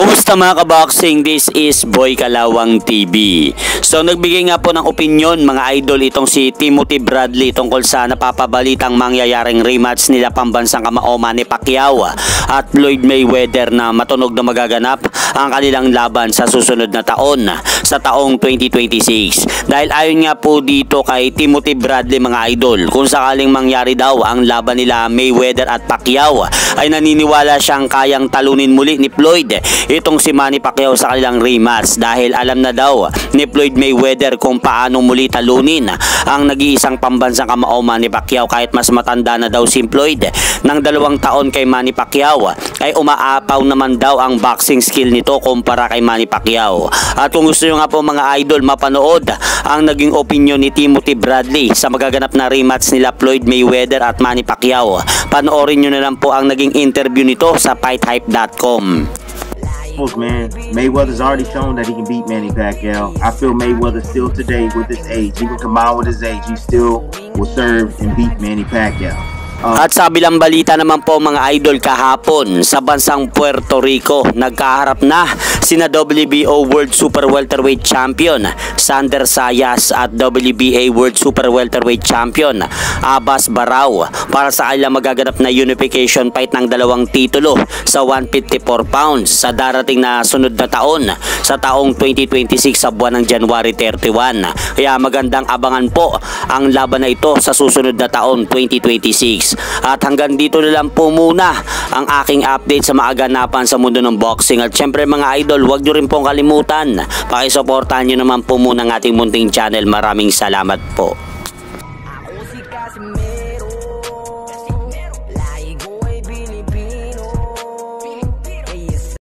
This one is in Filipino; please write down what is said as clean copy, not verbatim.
Kumusta mga kaboxing? This is Boy Kalawang TV. So nagbigay nga po ng opinion mga idol itong si Timothy Bradley tungkol sa napapabalitang mangyayaring rematch nila pambansang kamao Manny Pacquiao at Floyd Mayweather na matunog na magaganap ang kanilang laban sa susunod na taon, sa taong 2026. Dahil ayon nga po dito kay Timothy Bradley mga idol, kung sakaling mangyari daw ang laban nila Mayweather at Pacquiao ay naniniwala siyang kayang talunin muli ni Floyd itong si Manny Pacquiao sa kanilang rematch dahil alam na daw ni Floyd Mayweather kung paano muli talunin ang nag-iisang pambansang kamao Manny Pacquiao. Kahit mas matanda na daw si Floyd ng 2 taon kay Manny Pacquiao ay umaapaw naman daw ang boxing skill nito kumpara kay Manny Pacquiao. At kung gusto nyo nga po mga idol mapanood ang naging opinion ni Timothy Bradley sa magaganap na rematch nila Floyd Mayweather at Manny Pacquiao, panoorin nyo na lang po ang naging interview nito sa fighthype.com. Man, Mayweather's already shown that he can beat Manny Pacquiao. I feel Mayweather still today with his age, even combined with his age, he still will serve and beat Manny Pacquiao. At sa bilang balita naman po mga idol, kahapon sa bansang Puerto Rico nagkaharap na sina WBO World Super Welterweight Champion Sander Sayas at WBA World Super Welterweight Champion Abbas Barao para sa kanilang magaganap na unification fight ng 2 titulo sa 154 pounds sa darating na sunod na taon, sa taong 2026 sa buwan ng January 31. Kaya magandang abangan po ang laban na ito sa susunod na taon 2026. At hanggang dito na lang po muna ang aking update sa maaganapan sa mundo ng boxing. At syempre mga idol, huwag nyo rin pong kalimutan, pakisuportahan nyo naman po muna ang ating munting channel. Maraming salamat po.